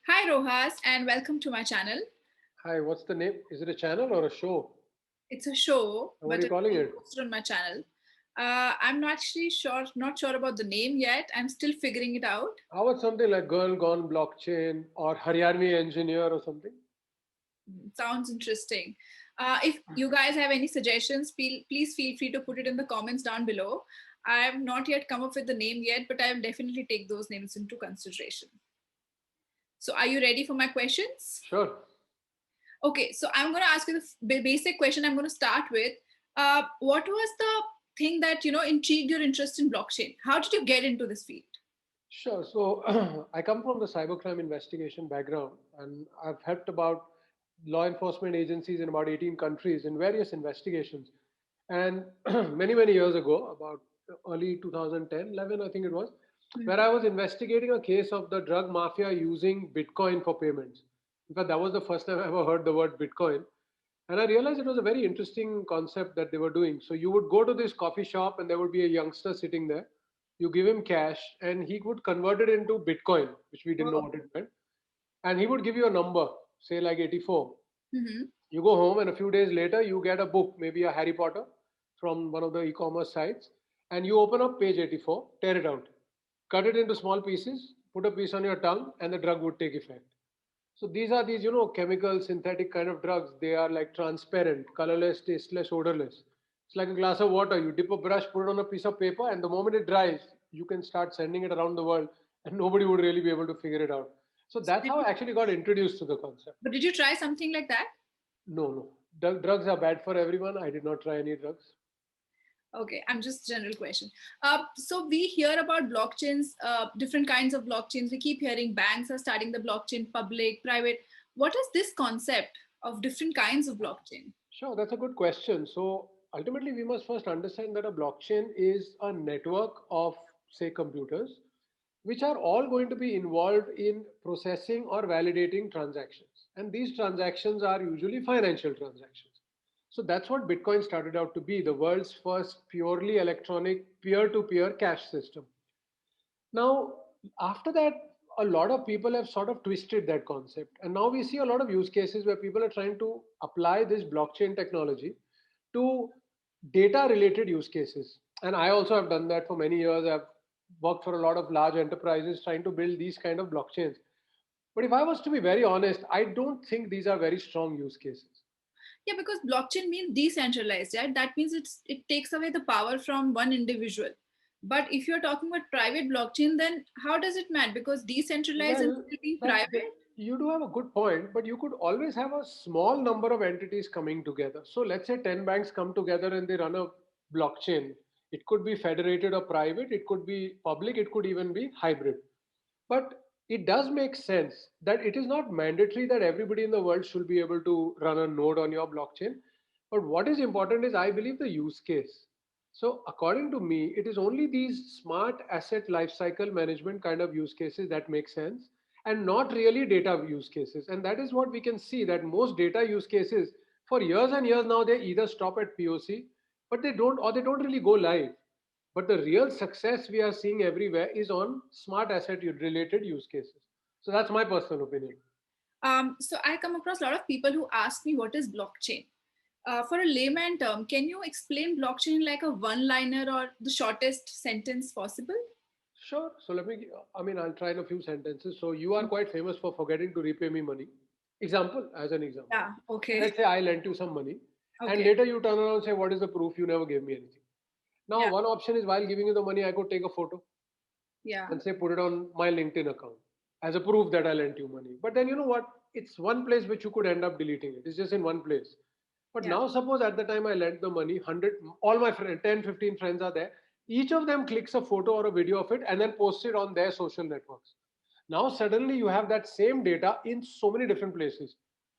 Hi Rohas and welcome to my channel. Hi, what's the name? Is it a channel or a show? It's a show, What are but you it's calling being it? posted on my channel. I'm not actually not sure about the name yet. I'm still figuring it out. How about something like Girl Gone Blockchain or Haryani Engineer or something? Sounds interesting. If you guys have any suggestions, please feel free to put it in the comments down below. I have not yet come up with the name yet, but I will definitely take those names into consideration. So, are you ready for my questions? Sure. Okay, so I'm going to ask you the basic question. I'm going to start with what was the thing that intrigued your interest in blockchain? How did you get into this field? Sure. So I come from the cybercrime investigation background, and I've helped about law enforcement agencies in about 18 countries in various investigations. And many years ago, about early 2010, 11, I think it was, where I was investigating a case of the drug mafia using Bitcoin for payments. In fact, that was the first time I ever heard the word Bitcoin. And I realized it was a very interesting concept that they were doing. So you would go to this coffee shop and there would be a youngster sitting there. You give him cash and he would convert it into Bitcoin, which we didn't know what it meant. And he would give you a number, say like 84. Mm-hmm. You go home and a few days later you get a book, maybe a Harry Potter from one of the e-commerce sites, and you open up page 84, tear it out, cut it into small pieces, put a piece on your tongue, and the drug would take effect. So these are these, chemical, synthetic kind of drugs. They are like transparent, colorless, tasteless, odorless. It's like a glass of water. You dip a brush, put it on a piece of paper, and the moment it dries, you can start sending it around the world, and nobody would really be able to figure it out. So So that's how I actually got introduced to the concept. but did you try something like that? No, no. Drugs are bad for everyone. I did not try any drugs. Okay, I'm just general question. So we hear about blockchains, different kinds of blockchains. We keep hearing banks are starting the blockchain, public, private. What is this concept of different kinds of blockchain? Sure, that's a good question. So ultimately, we must first understand that a blockchain is a network of, say, computers, which are all going to be involved in processing or validating transactions. And these transactions are usually financial transactions. So that's what Bitcoin started out to be, the world's first purely electronic peer to peer cash system. Now, after that, a lot of people have sort of twisted that concept. And now we see a lot of use cases where people are trying to apply this blockchain technology to data related use cases. And I also have done that for many years. I've worked for a lot of large enterprises trying to build these kind of blockchains. But if I was to be very honest, I don't think these are very strong use cases. Yeah, because blockchain means decentralized, right? That means it takes away the power from one individual. But if you're talking about private blockchain, then how does it matter? Because decentralized and Well, still being that private. you do have a good point, but you could always have a small number of entities coming together. So let's say 10 banks come together and they run a blockchain. It could be federated or private, it could be public, it could even be hybrid. But it does make sense that it is not mandatory that everybody in the world should be able to run a node on your blockchain. But what is important is, I believe, the use case. So, according to me, it is only these smart asset lifecycle management kind of use cases that make sense and not really data use cases. And that is what we can see, that most data use cases for years and years now, they either stop at POC, but they don't really go live. But the real success we are seeing everywhere is on smart asset related use cases. So that's my personal opinion. So I come across a lot of people who ask me what is blockchain. For a layman term, can you explain blockchain like a one-liner or the shortest sentence possible? Sure. So I'll try in a few sentences. So you are quite famous for forgetting to repay me money. Example, as an example. Yeah. Okay. Let's say I lent you some money and Okay. later you turn around and say, what is the proof? You never gave me anything. Now, Yeah. one option is while giving you the money, I could take a photo Yeah. and say, put it on my LinkedIn account as a proof that I lent you money. But then you know what? It's one place which you could end up deleting it. It's just in one place. But Yeah. now suppose at the time I lent the money, 100, all my friends, 10, 15 friends are there. Each of them clicks a photo or a video of it and then posts it on their social networks. Now suddenly you have that same data in so many different places.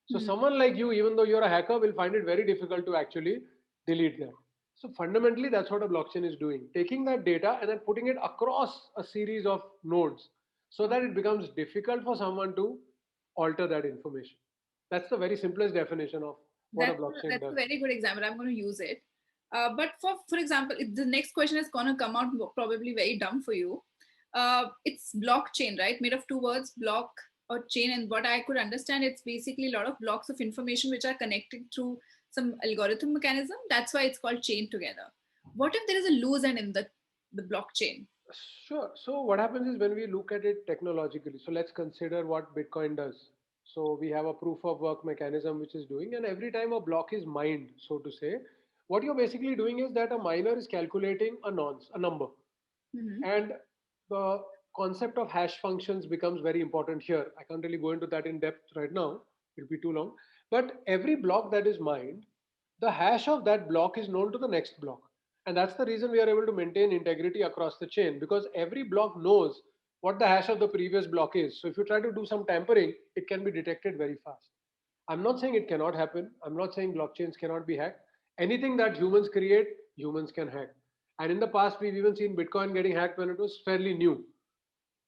So Hmm. someone like you, even though you're a hacker, will find it very difficult to actually delete that. So fundamentally, that's what a blockchain is doing, taking that data and then putting it across a series of nodes so that it becomes difficult for someone to alter that information. That's the very simplest definition of what a blockchain That's a does. very good example. I'm going to use it. But for example, the next question is going to come out probably very dumb for you. It's blockchain, right? Made of two words, block. or chain, and what I could understand, it's basically a lot of blocks of information which are connected through some algorithm mechanism. That's why it's called chain together. What if there is a loose end in the blockchain? Sure. So what happens is when we look at it technologically, so let's consider what Bitcoin does. So we have a proof of work mechanism which is doing, and every time a block is mined, so to say, what you're basically doing is that a miner is calculating a nonce, a number. Mm-hmm. And the concept of hash functions becomes very important here. I can't really go into that in depth right now, it'll be too long. But every block that is mined, the hash of that block is known to the next block. And that's the reason we are able to maintain integrity across the chain, because every block knows what the hash of the previous block is. So if you try to do some tampering, it can be detected very fast. I'm not saying it cannot happen. I'm not saying blockchains cannot be hacked. Anything that humans create, humans can hack. And in the past, we've even seen Bitcoin getting hacked when it was fairly new.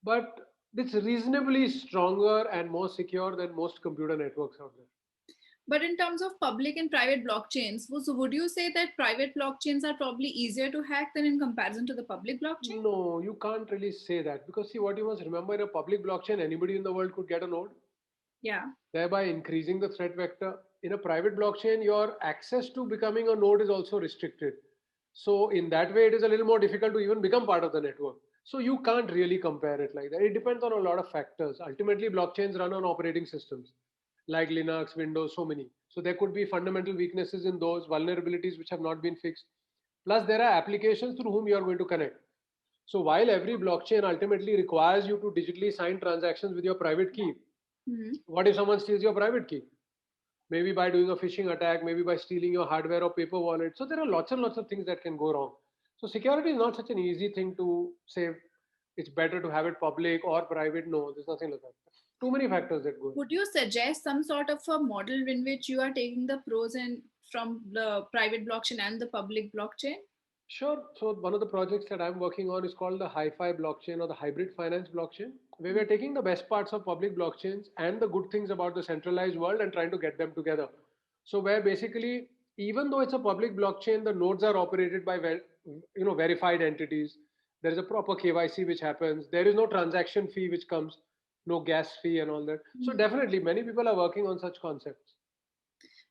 But it's reasonably stronger and more secure than most computer networks out there. But in terms of public and private blockchains, so would you say that private blockchains are probably easier to hack than in comparison to the public blockchain? No, you can't really say that, because see, what you must remember, in a public blockchain, anybody in the world could get a node, Yeah. thereby increasing the threat vector. In a private blockchain, your access to becoming a node is also restricted. So in that way, it is a little more difficult to even become part of the network. So you can't really compare it like that. It depends on a lot of factors. Ultimately, blockchains run on operating systems like Linux, Windows, so many. So there could be fundamental weaknesses in those vulnerabilities which have not been fixed. Plus, there are applications through whom you are going to connect. So while every blockchain ultimately requires you to digitally sign transactions with your private key, Mm-hmm. what if someone steals your private key? Maybe by doing a phishing attack, maybe by stealing your hardware or paper wallet. So there are lots and lots of things that can go wrong. So security is not such an easy thing to say it's better to have it public or private. No, there's nothing like that. Too many factors that go in. Would you suggest some sort of a model in which you are taking the pros and from the private blockchain and the public blockchain? Sure. So one of the projects that I'm working on is called the Hi-Fi blockchain or the hybrid finance blockchain, where we're taking the best parts of public blockchains and the good things about the centralized world and trying to get them together. So where basically, even though it's a public blockchain, the nodes are operated by verified entities. There is a proper KYC which happens. There is no transaction fee which comes, no gas fee and all that. So Mhm. definitely, many people are working on such concepts.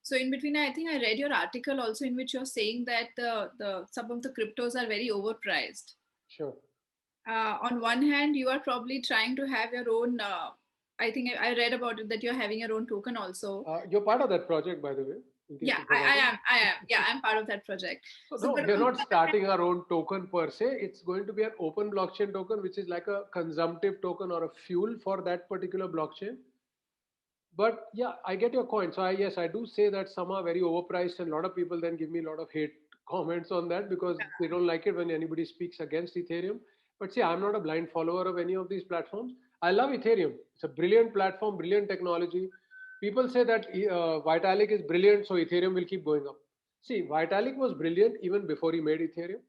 So in between, I think I read your article also in which you're saying that the some of the cryptos are very overpriced. Sure. On one hand, you are probably trying to have your own. I think I read about it that you're having your own token also. You're part of that project, by the way, in case Yeah, you I forgot it. am. I am. Yeah, I'm part of that project. So So, no, but we are on not the other hand, starting our own token per se. It's going to be an open blockchain token, which is like a consumptive token or a fuel for that particular blockchain. But yeah, I get your point. So yes, I do say that some are very overpriced, and a lot of people then give me a lot of hate comments on that because they don't like it when anybody speaks against Ethereum. But see, I'm not a blind follower of any of these platforms. I love Ethereum. It's a brilliant platform, brilliant technology. People say that Vitalik is brilliant, so Ethereum will keep going up. See, Vitalik was brilliant even before he made Ethereum.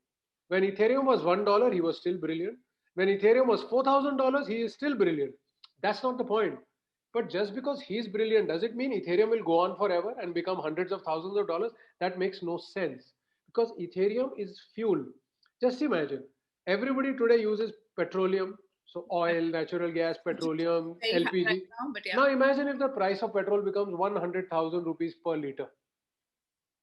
When Ethereum was $1, he was still brilliant. When Ethereum was $4,000, he is still brilliant. That's not the point. But just because he's brilliant, does it mean Ethereum will go on forever and become hundreds of thousands of dollars? That makes no sense because Ethereum is fuel. Just imagine everybody today uses petroleum, so yeah, oil, natural gas, which is petroleum, very high right LPG. now, but yeah, Now imagine if the price of petrol becomes 100,000 rupees per liter.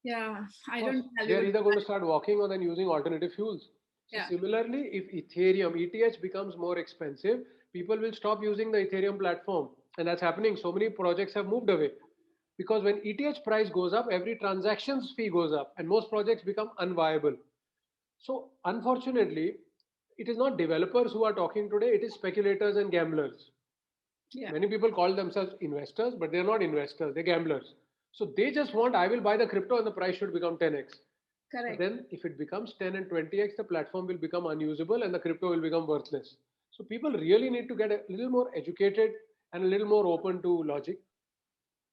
yeah, I Course, don't know how we they are would. either going to start walking or then using alternative fuels. So Yeah, similarly, if Ethereum, ETH becomes more expensive, people will stop using the Ethereum platform. And that's happening. So many projects have moved away. Because when ETH price goes up, every transactions fee goes up and most projects become unviable. So unfortunately, it is not developers who are talking today, it is speculators and gamblers. yeah, Many people call themselves investors, but they're not investors, they're gamblers. So they just want, I will buy the crypto and the price should become 10x. But correct. then if it becomes 10 and 20x, the platform will become unusable and the crypto will become worthless. So people really need to get a little more educated and a little more open to logic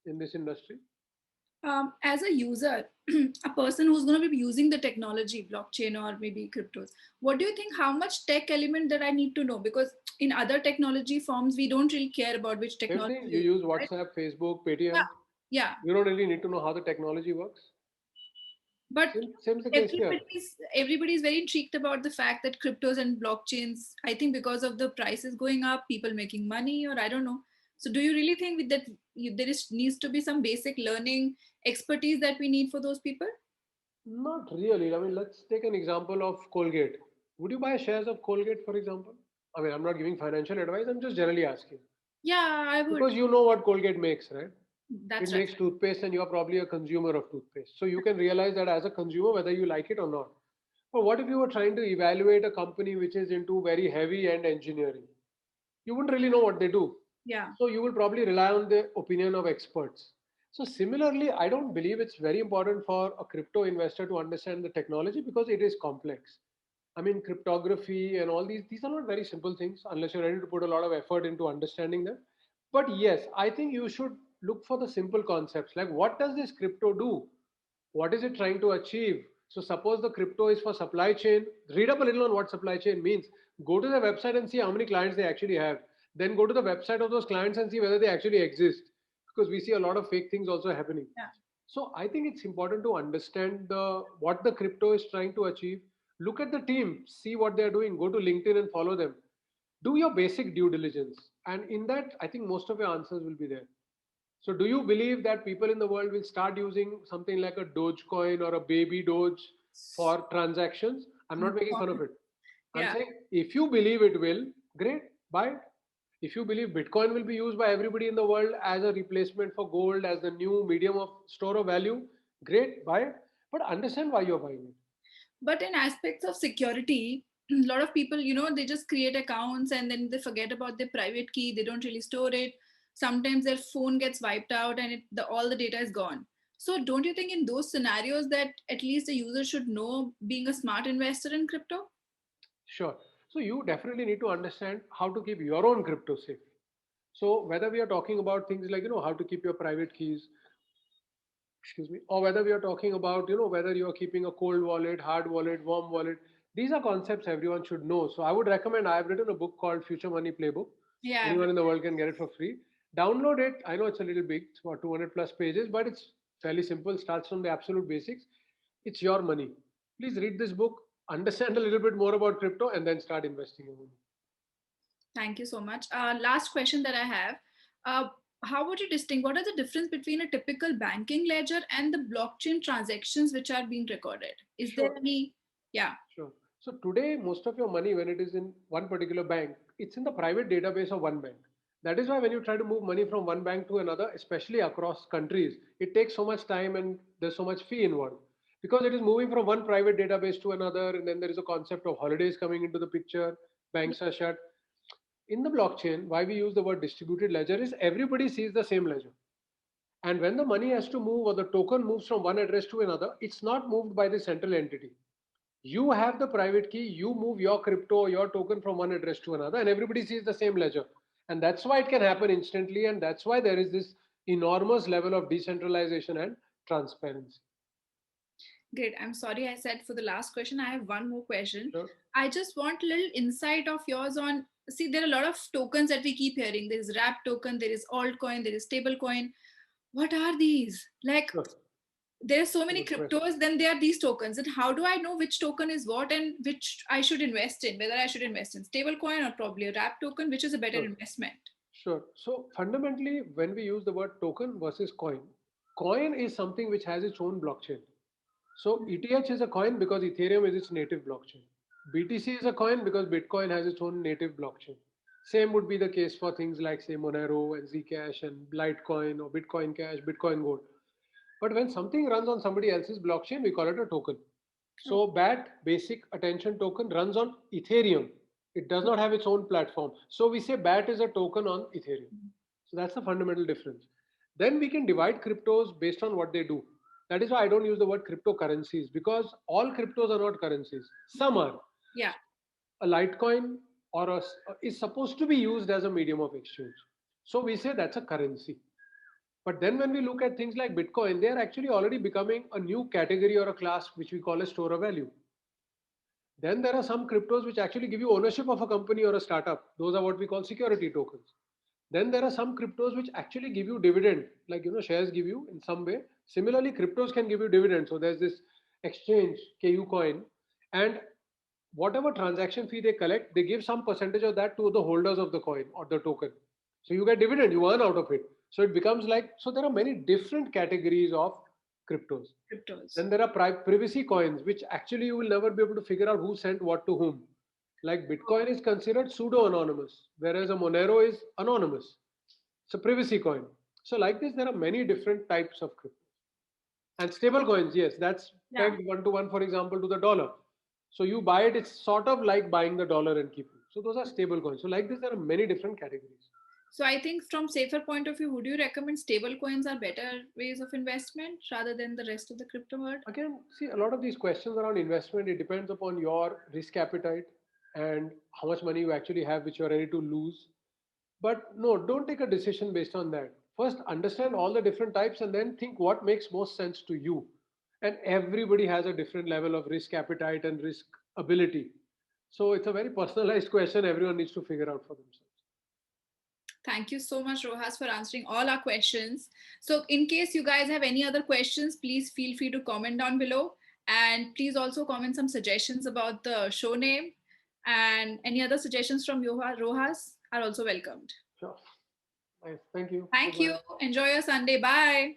in this industry. As a user, a person who's going to be using the technology, blockchain or maybe cryptos, what do you think? How much tech element that I need to know? Because in other technology forms, we don't really care about which Same technology thing, you you use, use right? WhatsApp, Facebook, Yeah, Paytm. yeah. You don't really need to know how the technology works. But Same is the case here. everybody's very intrigued about the fact that cryptos and blockchains. I think because of the prices going up, people making money, or I don't know. So do you really think that needs to be some basic learning expertise that we need for those people? Not really. I mean, let's take an example of Colgate. Would you buy shares of Colgate, for example? I mean, I'm not giving financial advice, I'm just generally asking. Yeah, I would. Because you know what Colgate makes, right? It That's right. makes toothpaste, and you're probably a consumer of toothpaste. So you can realize that as a consumer, whether you like it or not. But what if you were trying to evaluate a company which is into very heavy end engineering? You wouldn't really know what they do. Yeah. So you will probably rely on the opinion of experts. So similarly, I don't believe it's very important for a crypto investor to understand the technology because it is complex. I mean, cryptography and all these are not very simple things unless you're ready to put a lot of effort into understanding them. But yes, I think you should look for the simple concepts like what does this crypto do? What is it trying to achieve? So suppose the crypto is for supply chain, read up a little on what supply chain means. Go to the website and see how many clients they actually have. Then go to the website of those clients and see whether they actually exist. Because we see a lot of fake things also happening. Yeah. So I think it's important to understand what the crypto is trying to achieve. Look at the team, see what they're doing. Go to LinkedIn and follow them. Do your basic due diligence. And in that, I think most of your answers will be there. So, do you believe that people in the world will start using something like a Dogecoin or a baby Doge for transactions? I'm not making fun of it. I'm Yeah. saying if you believe it will, great, buy it. If you believe Bitcoin will be used by everybody in the world as a replacement for gold, as the new medium of store of value, great, buy it. But understand why you're buying it. But in aspects of security, a lot of people, they just create accounts and then they forget about their private key. They don't really store it. Sometimes their phone gets wiped out and all the data is gone. So don't you think in those scenarios that at least the user should know, being a smart investor in crypto? Sure. So you definitely need to understand how to keep your own crypto safe. So whether we are talking about things like how to keep your private keys, excuse me, or whether we are talking about whether you are keeping a cold wallet, hard wallet, warm wallet, these are concepts everyone should know. So I would recommend, I have written a book called Future Money Playbook. Yeah, Anyone in the world can get it for free. Download it. I know it's a little big, it's about 200 plus pages, but it's fairly simple, starts from the absolute basics. It's your money. Please read this book, understand a little bit more about crypto, and then start investing your money. thank you so much. Last question that I have. Uh, how would you distinguish what are the difference between a typical banking ledger and the blockchain transactions which are being recorded? Is there Sure. any? Yeah. Sure. So today, most of your money, when it is in one particular bank, it's in the private database of one bank. That is why when you try to move money from one bank to another, especially across countries, it takes so much time and there's so much fee involved. Because it is moving from one private database to another, and then there is a concept of holidays coming into the picture, banks are shut. In the blockchain, why we use the word distributed ledger is everybody sees the same ledger. And when the money has to move or the token moves from one address to another, it's not moved by the central entity. You have the private key, you move your crypto or your token from one address to another, and everybody sees the same ledger. And that's why it can happen instantly, and that's why there is this enormous level of decentralization and transparency. Great. I'm sorry I said for the last question. I have one more question. Sure. I just want a little insight of yours on. See, there are a lot of tokens that we keep hearing. There is wrap token, there is altcoin, there is stable coin. What are these? Like, Sure. there are so many Good question. cryptos, then there are these tokens. And how do I know which token is what and which I should invest in? Whether I should invest in stable coin or probably a wrap token, which is a better Sure. investment? Sure. So fundamentally, when we use the word token versus coin, coin is something which has its own blockchain. So ETH is a coin because Ethereum is its native blockchain. BTC is a coin because Bitcoin has its own native blockchain. Same would be the case for things like say Monero and Zcash and Litecoin or Bitcoin Cash, Bitcoin Gold. But when something runs on somebody else's blockchain, we call it a token. Oh, So BAT, basic attention token, runs on Ethereum. It does not have its own platform. So we say BAT is a token on Ethereum. So that's the fundamental difference. Then we can divide cryptos based on what they do. That is why I don't use the word cryptocurrencies because all cryptos are not currencies. Some are. yeah. A Litecoin or is supposed to be used as a medium of exchange. So we say that's a currency. But then when we look at things like Bitcoin, they are actually already becoming a new category or a class which we call a store of value. Then there are some cryptos which actually give you ownership of a company or a startup. Those are what we call security tokens. Then there are some cryptos which actually give you dividend, like shares give you in some way. Similarly, cryptos can give you dividend. So there's this exchange, KU coin, and whatever transaction fee they collect, they give some percentage of that to the holders of the coin or the token. So you get dividend, you earn out of it. So it becomes like, so there are many different categories of cryptos. Cryptos. Then there are privacy coins, which actually you will never be able to figure out who sent what to whom. Like Bitcoin is considered pseudo anonymous, whereas a Monero is anonymous. It's a privacy coin. So like this, there are many different types of crypto. And stable coins, yes, that's Yeah. pegged one to one, for example, to the dollar. So you buy it, it's sort of like buying the dollar and keeping. So those are stable coins. So like this, there are many different categories. So I think from safer point of view, would you recommend stable coins are better ways of investment rather than the rest of the crypto world? Again, see, a lot of these questions around investment, it depends upon your risk appetite and how much money you actually have, which you're ready to lose. But no, don't take a decision based on that. First, understand all the different types and then think what makes most sense to you. And everybody has a different level of risk appetite and risk ability. So it's a very personalized question everyone needs to figure out for themselves. Thank you so much, Rohas, for answering all our questions. So, in case you guys have any other questions, please feel free to comment down below. And please also comment some suggestions about the show name. And any other suggestions from Rohas are also welcomed. Sure. Nice. Thank you. Thank you. Bye-bye. Enjoy your Sunday. Bye.